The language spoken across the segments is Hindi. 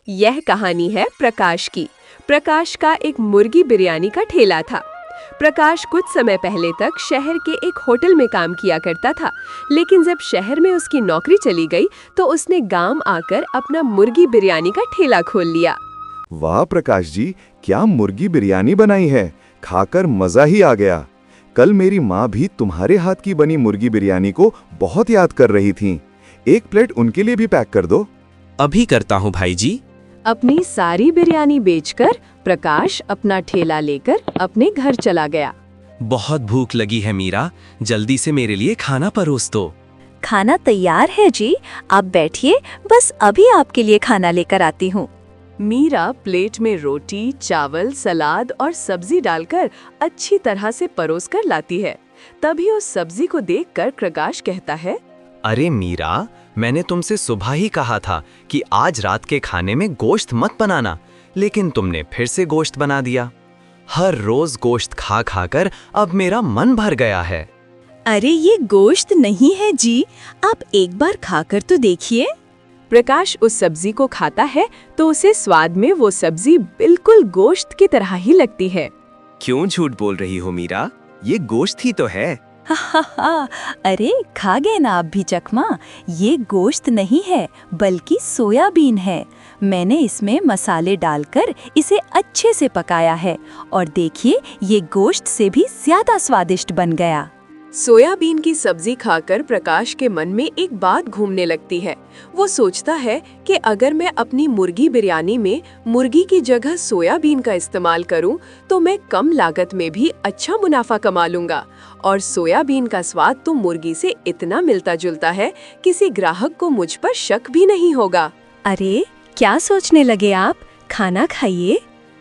यह कहानी है प्रकाश की। प्रकाश का एक मुर्गी बिरयानी का ठेला था। प्रकाश कुछ समय पहले तक शहर के एक होटल में काम किया करता था, लेकिन जब शहर में उसकी नौकरी चली गई तो उसने गांव आकर अपना मुर्गी बिरयानी का ठेला खोल लिया। वाह प्रकाश जी, क्या मुर्गी बिरयानी बनाई है, खाकर मजा ही आ गया। कल मेरी माँ भी तुम्हारे हाथ की बनी मुर्गी बिरयानी को बहुत याद कर रही थीं। एक प्लेट उनके लिए भी पैक कर दो। अभी करता हूँ भाई जी। अपनी सारी बिरयानी बेचकर प्रकाश अपना ठेला लेकर अपने घर चला गया। बहुत भूख लगी है मीरा, जल्दी से मेरे लिए खाना परोस दो। खाना तैयार है जी, आप बैठिए, बस अभी आपके लिए खाना लेकर आती हूँ। मीरा प्लेट में रोटी, चावल, सलाद और सब्जी डालकर अच्छी तरह से परोस कर लाती है। तभी उस सब्जी को देखकर प्रकाश कहता है, अरे मीरा, मैंने तुमसे सुबह ही कहा था कि आज रात के खाने में गोश्त मत बनाना, लेकिन तुमने फिर से गोश्त बना दिया। हर रोज गोश्त खा खाकर अब मेरा मन भर गया है। अरे ये गोश्त नहीं है जी, आप एक बार खाकर तो देखिए। प्रकाश उस सब्जी को खाता है तो उसे स्वाद में वो सब्जी बिल्कुल गोश्त की तरह ही लगती है। क्यों झूठ बोल रही हो मीरा, ये गोश्त ही तो है। हा, अरे खा गए ना आप भी चकमा। ये गोश्त नहीं है बल्कि सोयाबीन है। मैंने इसमें मसाले डालकर इसे अच्छे से पकाया है और देखिए ये गोश्त से भी ज्यादा स्वादिष्ट बन गया। सोयाबीन की सब्जी खाकर प्रकाश के मन में एक बात घूमने लगती है। वो सोचता है कि अगर मैं अपनी मुर्गी बिरयानी में मुर्गी की जगह सोयाबीन का इस्तेमाल करूं, तो मैं कम लागत में भी अच्छा मुनाफा कमा लूंगा। और सोयाबीन का स्वाद तो मुर्गी से इतना मिलता जुलता है, किसी ग्राहक को मुझ पर शक भी नहीं होगा। अरे क्या सोचने लगे आप, खाना खाइए।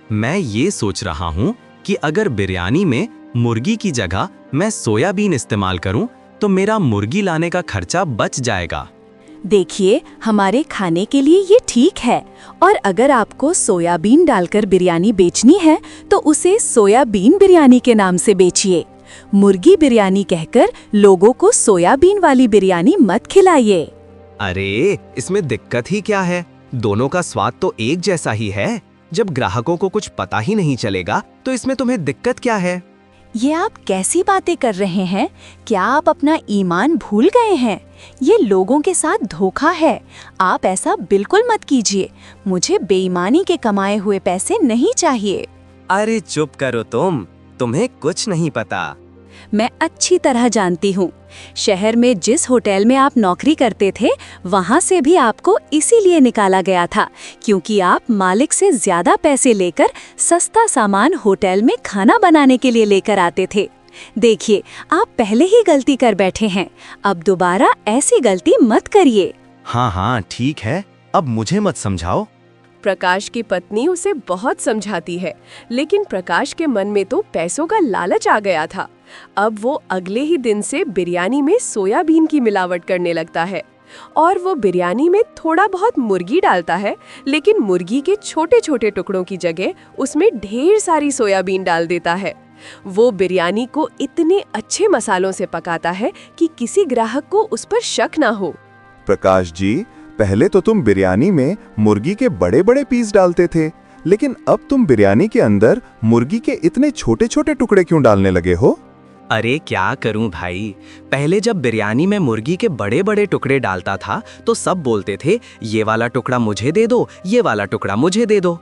मैं ये सोच रहा हूँ कि अगर बिरयानी में मुर्गी की जगह मैं सोयाबीन इस्तेमाल करूं तो मेरा मुर्गी लाने का खर्चा बच जाएगा। देखिए हमारे खाने के लिए ये ठीक है, और अगर आपको सोयाबीन डालकर बिरयानी बेचनी है तो उसे सोयाबीन बिरयानी के नाम से बेचिए। मुर्गी बिरयानी कहकर लोगों को सोयाबीन वाली बिरयानी मत खिलाइए। अरे इसमें दिक्कत ही क्या है, दोनों का स्वाद तो एक जैसा ही है। जब ग्राहकों को कुछ पता ही नहीं चलेगा तो इसमें तुम्हें दिक्कत क्या है? ये आप कैसी बातें कर रहे हैं? क्या आप अपना ईमान भूल गए हैं? ये लोगों के साथ धोखा है। आप ऐसा बिल्कुल मत कीजिए। मुझे बेईमानी के कमाए हुए पैसे नहीं चाहिए। अरे चुप करो तुम्हें कुछ नहीं पता। मैं अच्छी तरह जानती हूँ। शहर में जिस होटल में आप नौकरी करते थे, वहाँ से भी आपको इसीलिए निकाला गया था, क्योंकि आप मालिक से ज्यादा पैसे लेकर सस्ता सामान होटल में खाना बनाने के लिए लेकर आते थे। देखिए, आप पहले ही गलती कर बैठे हैं, अब दोबारा ऐसी गलती मत करिए। हाँ ठीक है, अब मुझे मत समझाओ। प्रकाश की पत्नी उसे बहुत समझाती है, लेकिन प्रकाश के मन में तो पैसों का लालच आ गया था। अब वो अगले ही दिन से बिरयानी में सोयाबीन की मिलावट करने लगता है और वो बिरयानी में थोड़ा बहुत मुर्गी डालता है, लेकिन मुर्गी के छोटे छोटे टुकड़ों की जगह उसमें ढेर सारी सोयाबीन डाल देता है। वो बिरयानी को इतने अच्छे मसालों से पकाता है कि किसी ग्राहक को उस पर शक ना हो। प्रकाश जी, पहले तो तुम बिरयानी में मुर्गी के बड़े बड़े पीस डालते थे, लेकिन अब तुम बिरयानी के अंदर मुर्गी के इतने छोटे छोटे टुकड़े क्यों डालने लगे हो? अरे क्या करूं भाई, पहले जब बिरयानी में मुर्गी के बड़े बड़े टुकड़े डालता था तो सब बोलते थे ये वाला टुकड़ा मुझे दे दो, ये वाला टुकड़ा मुझे दे दो।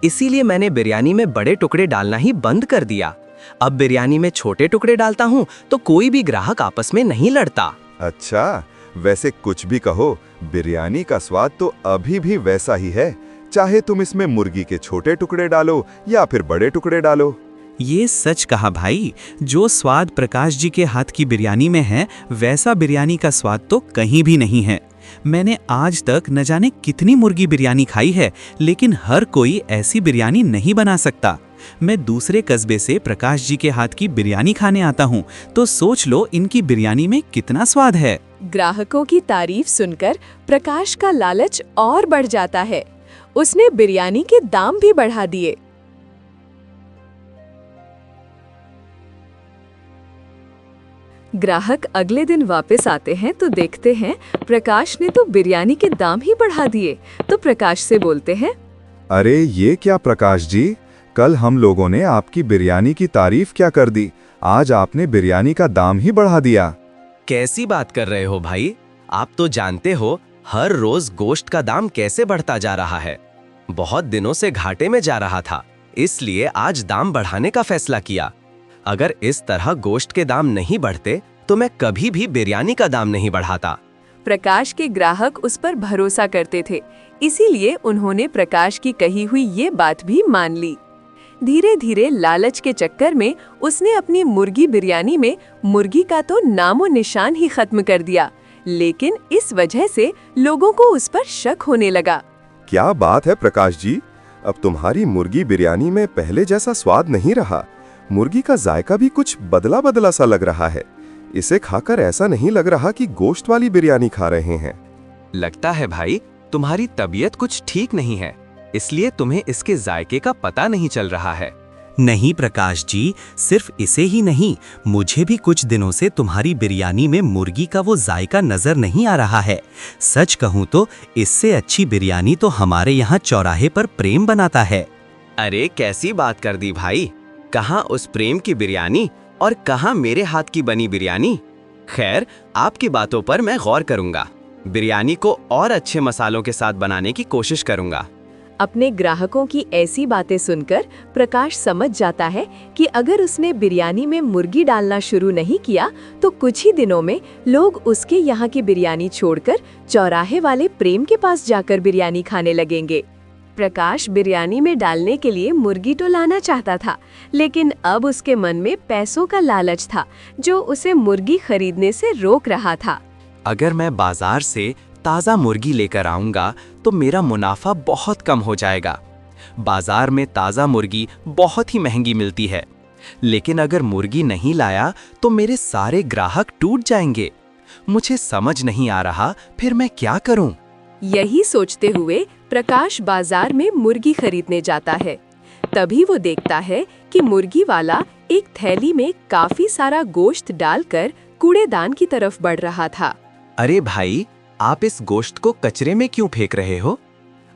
इसीलिए मैंने बिरयानी में बड़े टुकड़े डालना ही बंद कर दिया। अब बिरयानी में छोटे टुकड़े डालता हूं तो कोई भी ग्राहक आपस में नहीं लड़ता। अच्छा, वैसे कुछ भी कहो, बिरयानी का स्वाद तो अभी भी वैसा ही है, चाहे तुम इसमें मुर्गी के छोटे टुकड़े डालो या फिर बड़े टुकड़े डालो। ये सच कहा भाई, जो स्वाद प्रकाश जी के हाथ की बिरयानी में है, वैसा बिरयानी का स्वाद तो कहीं भी नहीं है। मैंने आज तक न जाने कितनी मुर्गी बिरयानी खाई है, लेकिन हर कोई ऐसी बिरयानी नहीं बना सकता। मैं दूसरे कस्बे से प्रकाश जी के हाथ की बिरयानी खाने आता हूँ, तो सोच लो इनकी बिरयानी में कितना स्वाद है। ग्राहकों की तारीफ सुनकर प्रकाश का लालच और बढ़ जाता है। उसने बिरयानी के दाम भी बढ़ा दिए। ग्राहक अगले दिन वापस आते हैं तो देखते हैं प्रकाश ने तो बिरयानी के दाम ही बढ़ा दिए। तो प्रकाश से बोलते हैं, अरे ये क्या प्रकाश जी, कल हम लोगों ने आपकी बिरयानी की तारीफ क्या कर दी, आज आपने बिरयानी का दाम ही बढ़ा दिया। कैसी बात कर रहे हो भाई? आप तो जानते हो हर रोज गोश्त का दाम कैसे बढ़ता जा रहा है। बहुत दिनों से घाटे में जा रहा था, इसलिए आज दाम बढ़ाने का फैसला किया। अगर इस तरह गोश्त के दाम नहीं बढ़ते तो मैं कभी भी बिरयानी का दाम नहीं बढ़ाता। प्रकाश के ग्राहक उस पर भरोसा करते थे, इसीलिए उन्होंने प्रकाश की कही हुई ये बात भी मान ली। धीरे धीरे लालच के चक्कर में उसने अपनी मुर्गी बिरयानी में मुर्गी का तो नामो निशान ही खत्म कर दिया, लेकिन इस वजह से लोगों को उस पर शक होने लगा। क्या बात है प्रकाश जी, अब तुम्हारी मुर्गी बिरयानी में पहले जैसा स्वाद नहीं रहा। मुर्गी का जायका भी कुछ बदला बदला सा लग रहा है। इसे खाकर ऐसा नहीं लग रहा कि गोश्त वाली बिरयानी खा रहे हैं। लगता है भाई तुम्हारी तबीयत कुछ ठीक नहीं है, इसलिए तुम्हें इसके जायके का पता नहीं चल रहा है। नहीं प्रकाश जी, सिर्फ इसे ही नहीं, मुझे भी कुछ दिनों से तुम्हारी बिरयानी में मुर्गी का वो जायका नजर नहीं आ रहा है। सच कहूँ तो इससे अच्छी बिरयानी तो हमारे यहाँ चौराहे पर प्रेम बनाता है। अरे कैसी बात कर दी भाई, कहाँ उस प्रेम की बिरयानी और कहाँ मेरे हाथ की बनी बिरयानी। खैर, आपकी बातों पर मैं गौर करूंगा, बिरयानी को और अच्छे मसालों के साथ बनाने की कोशिश करूंगा। अपने ग्राहकों की ऐसी बातें सुनकर प्रकाश समझ जाता है कि अगर उसने बिरयानी में मुर्गी डालना शुरू नहीं किया तो कुछ ही दिनों में लोग उसके यहाँ की बिरयानी छोड़कर चौराहे वाले प्रेम के पास जाकर बिरयानी खाने लगेंगे। प्रकाश बिरयानी में डालने के लिए मुर्गी तो लाना चाहता था, लेकिन अब उसके मन में पैसों का लालच था जो उसे मुर्गी खरीदने से रोक रहा था। अगर मैं बाजार से ताज़ा मुर्गी लेकर आऊंगा तो मेरा मुनाफा बहुत कम हो जाएगा। बाजार में ताज़ा मुर्गी बहुत ही महंगी मिलती है, लेकिन अगर मुर्गी नहीं लाया तो मेरे सारे ग्राहक टूट जाएंगे। मुझे समझ नहीं आ रहा फिर मैं क्या करूं? यही सोचते हुए प्रकाश बाजार में मुर्गी खरीदने जाता है। तभी वो देखता है कि मुर्गी वाला एक थैली में काफी सारा गोश्त डालकर कूड़ेदान की तरफ बढ़ रहा था। अरे भाई, आप इस गोश्त को कचरे में क्यों फेंक रहे हो?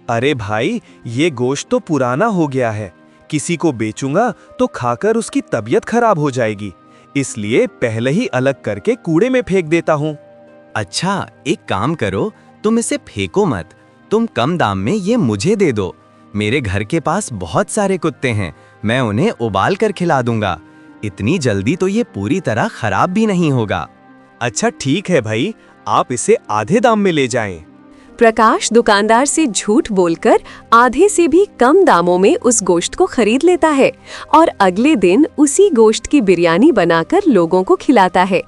अरे भाई, ये गोश्त तो पुराना हो गया है, किसी को बेचूंगा तो खाकर उसकी तबीयत खराब हो जाएगी, इसलिए पहले ही अलग करके कूड़े में फेंक देता हूँ। अच्छा, एक काम करो, तुम इसे फेंको मत, तुम कम दाम में ये मुझे दे दो। मेरे घर के पास बहुत सारे कुत्ते हैं, मैं उन्हें उबाल कर खिला दूंगा। इतनी जल्दी तो ये पूरी तरह खराब भी नहीं होगा। अच्छा ठीक है भाई, आप इसे आधे दाम में ले जाएं। प्रकाश दुकानदार से झूठ बोलकर आधे से भी कम दामों में उस गोश्त को खरीद लेता है और अगले दिन उसी गोश्त की बिरयानी बनाकर लोगों को खिलाता है।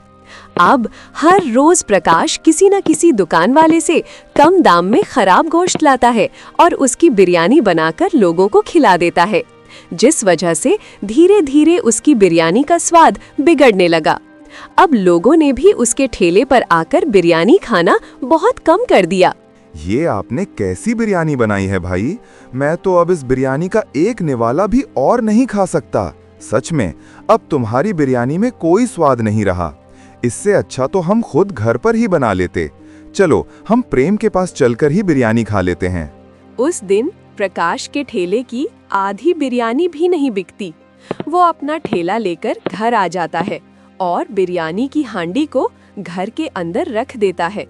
अब हर रोज प्रकाश किसी न किसी दुकान वाले से कम दाम में खराब गोश्त लाता है और उसकी बिरयानी बनाकर लोगों को खिला देता है, जिस वजह से धीरे धीरे उसकी बिरयानी का स्वाद बिगड़ने लगा। अब लोगों ने भी उसके ठेले पर आकर बिरयानी खाना बहुत कम कर दिया। ये आपने कैसी बिरयानी बनाई है भाई, मैं तो अब इस बिरयानी का एक निवाला भी और नहीं खा सकता। सच में अब तुम्हारी बिरयानी में कोई स्वाद नहीं रहा। इससे अच्छा तो हम खुद घर पर ही बना लेते। चलो हम प्रेम के पास चलकर ही बिरयानी खा लेते हैं। उस दिन प्रकाश के ठेले की आधी बिरयानी भी नहीं बिकती। वो अपना ठेला लेकर घर आ जाता है और बिरयानी की हांडी को घर के अंदर रख देता है।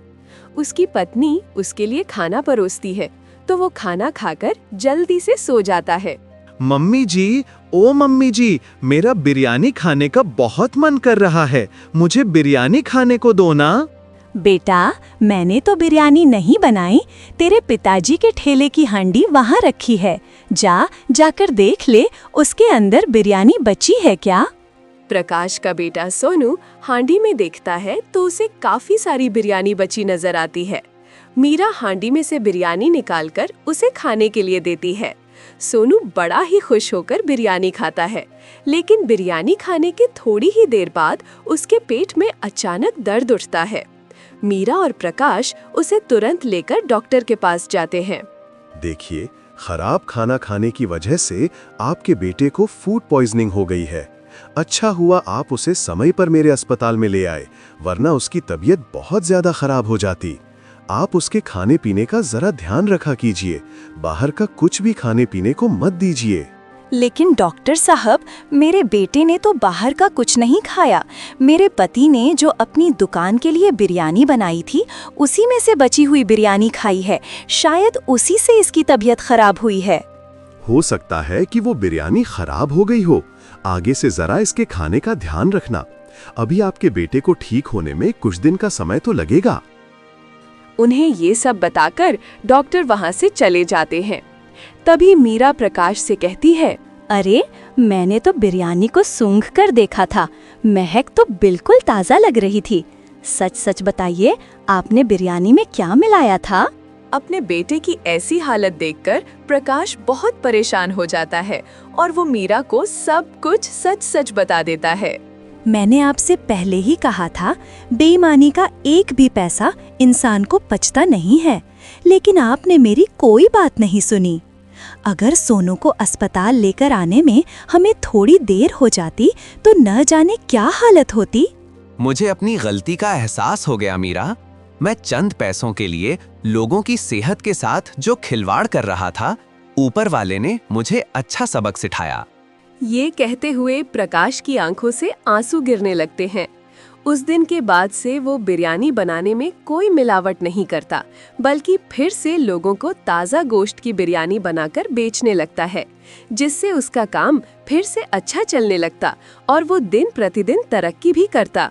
उसकी पत्नी उसके लिए खाना परोसती है तो वो खाना खाकर जल्दी से सो जाता है। मम्मी जी, ओ मम्मी जी, मेरा बिरयानी खाने का बहुत मन कर रहा है, मुझे बिरयानी खाने को दो ना। बेटा, मैंने तो बिरयानी नहीं बनाई, तेरे पिताजी के ठेले की हांडी वहाँ रखी है, जाकर देख ले उसके अंदर बिरयानी बची है क्या। प्रकाश का बेटा सोनू हांडी में देखता है तो उसे काफी सारी बिरयानी बची नजर आती है। मीरा हांडी में से बिरयानी निकालकर उसे खाने के लिए देती है। सोनू बड़ा ही खुश होकर बिरयानी खाता है, लेकिन बिरयानी खाने के थोड़ी ही देर बाद उसके पेट में अचानक दर्द उठता है। मीरा और प्रकाश उसे तुरंत लेकर डॉक्टर के पास जाते हैं। देखिए, खराब खाना खाने की वजह से आपके बेटे को फूड पॉइजनिंग हो गई है। अच्छा हुआ आप उसे समय पर मेरे अस्पताल में ले आए, वरना उसकी तबीयत बहुत ज्यादा खराब हो जाती। आप उसके खाने पीने का जरा ध्यान रखा कीजिए। बाहर का कुछ भी खाने पीने को मत दीजिए। लेकिन डॉक्टर साहब, मेरे बेटे ने तो बाहर का कुछ नहीं खाया। मेरे पति ने जो अपनी दुकान के लिए बिरयानी बनाई थी, उसी में से बची हुई बिरयानी खाई है। शायद उसी से इसकी तबीयत खराब हुई है। हो सकता है कि वो बिरयानी खराब हो गई हो। आगे से जरा इसके खाने का ध्यान रखना। अभी आपके बेटे को ठीक होने में कुछ दिन का समय तो लगेगा। उन्हें ये सब बताकर डॉक्टर वहाँ से चले जाते हैं। तभी मीरा प्रकाश से कहती है, अरे, मैंने तो बिरयानी को सूंघ कर देखा था। महक तो बिल्कुल ताज़ा लग रही थी। सच सच बताइए, आपने बिरयानी में क्या मिलाया था? अपने बेटे की ऐसी हालत देखकर प्रकाश बहुत परेशान हो जाता है और वो मीरा को सब कुछ सच सच बता देता है। मैंने आपसे पहले ही कहा था, बेईमानी का एक भी पैसा इंसान को पचता नहीं है, लेकिन आपने मेरी कोई बात नहीं सुनी। अगर सोनू को अस्पताल लेकर आने में हमें थोड़ी देर हो जाती तो न जाने क्या हालत होती। मुझे अपनी गलती का एहसास हो गया मीरा। मैं चंद पैसों के लिए लोगों की सेहत के साथ जो खिलवाड़ कर रहा था, ऊपर वाले ने मुझे अच्छा सबक सिखाया। ये कहते हुए प्रकाश की आंखों से आंसू गिरने लगते हैं। उस दिन के बाद से वो बिरयानी बनाने में कोई मिलावट नहीं करता, बल्कि फिर से लोगों को ताज़ा गोश्त की बिरयानी बनाकर बेचने लगता है, जिससे उसका काम फिर से अच्छा चलने लगता और वो दिन प्रतिदिन तरक्की भी करता।